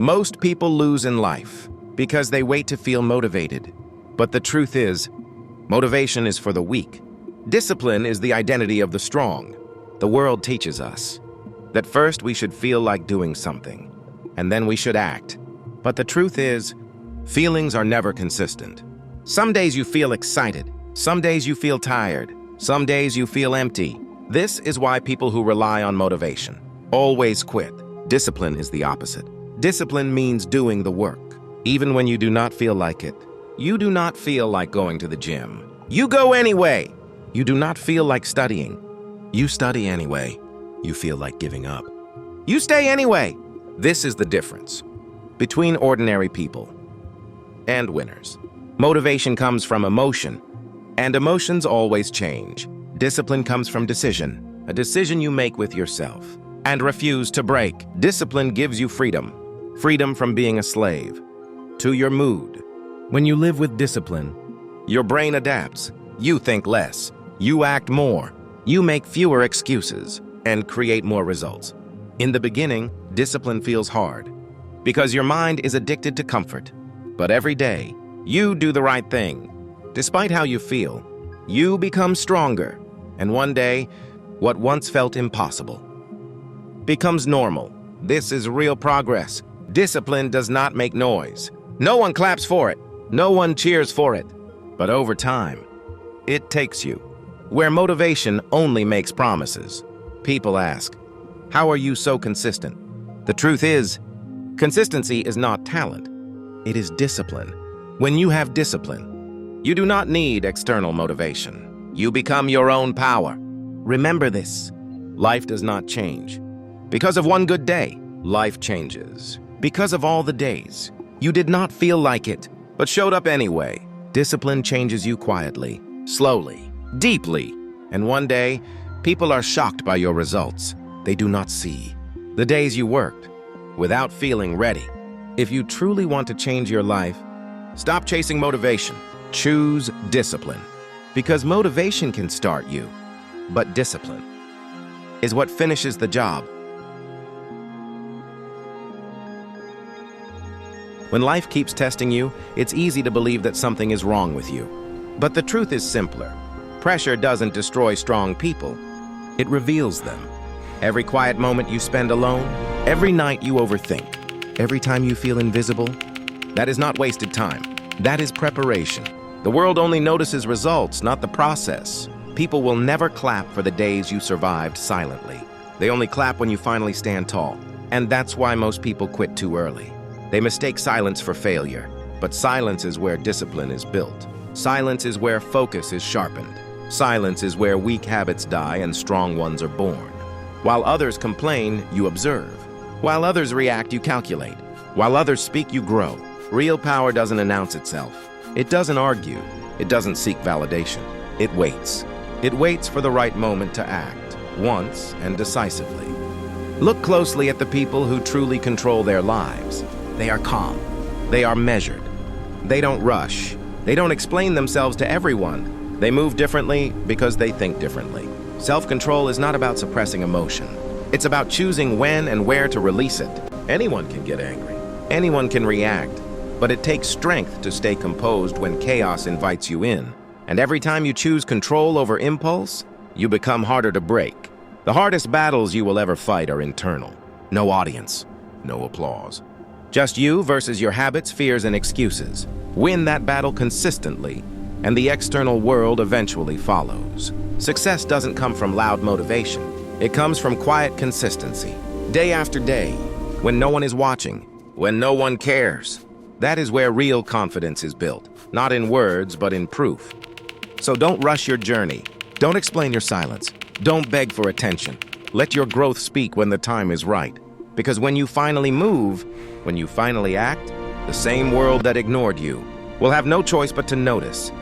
Most people lose in life because they wait to feel motivated. But the truth is, motivation is for the weak. Discipline is the identity of the strong. The world teaches us that first we should feel like doing something, and then we should act. But the truth is, feelings are never consistent. Some days you feel excited, some days you feel tired, some days you feel empty. This is why people who rely on motivation always quit. Discipline is the opposite. Discipline means doing the work, even when you do not feel like it. You do not feel like going to the gym. You go anyway. You do not feel like studying. You study anyway. You feel like giving up. You stay anyway. This is the difference between ordinary people and winners. Motivation comes from emotion, and emotions always change. Discipline comes from decision, a decision you make with yourself and refuse to break. Discipline gives you freedom. Freedom from being a slave to your mood. When you live with discipline, your brain adapts. You think less. You act more. You make fewer excuses and create more results. In the beginning, discipline feels hard because your mind is addicted to comfort. But every day, you do the right thing. Despite how you feel, you become stronger. And one day, what once felt impossible becomes normal. This is real progress. Discipline does not make noise. No one claps for it. No one cheers for it. But over time, it takes you where motivation only makes promises. People ask, how are you so consistent? The truth is, consistency is not talent. It is discipline. When you have discipline, you do not need external motivation. You become your own power. Remember this, life does not change. Because of one good day, life changes. Because of all the days, you did not feel like it, but showed up anyway. Discipline changes you quietly, slowly, deeply. And one day, people are shocked by your results. They do not see the days you worked without feeling ready. If you truly want to change your life, stop chasing motivation. Choose discipline. Because motivation can start you, but discipline is what finishes the job. When life keeps testing you, it's easy to believe that something is wrong with you. But the truth is simpler. Pressure doesn't destroy strong people. It reveals them. Every quiet moment you spend alone, every night you overthink, every time you feel invisible, that is not wasted time. That is preparation. The world only notices results, not the process. People will never clap for the days you survived silently. They only clap when you finally stand tall. And that's why most people quit too early. They mistake silence for failure, but silence is where discipline is built. Silence is where focus is sharpened. Silence is where weak habits die and strong ones are born. While others complain, you observe. While others react, you calculate. While others speak, you grow. Real power doesn't announce itself. It doesn't argue. It doesn't seek validation. It waits. It waits for the right moment to act, once and decisively. Look closely at the people who truly control their lives. They are calm. They are measured. They don't rush. They don't explain themselves to everyone. They move differently because they think differently. Self-control is not about suppressing emotion. It's about choosing when and where to release it. Anyone can get angry. Anyone can react. But it takes strength to stay composed when chaos invites you in. And every time you choose control over impulse, you become harder to break. The hardest battles you will ever fight are internal. No audience. No applause. Just you versus your habits, fears, and excuses. Win that battle consistently, and the external world eventually follows. Success doesn't come from loud motivation. It comes from quiet consistency. Day after day, when no one is watching, when no one cares. That is where real confidence is built. Not in words, but in proof. So don't rush your journey. Don't explain your silence. Don't beg for attention. Let your growth speak when the time is right. Because when you finally move, when you finally act, the same world that ignored you will have no choice but to notice.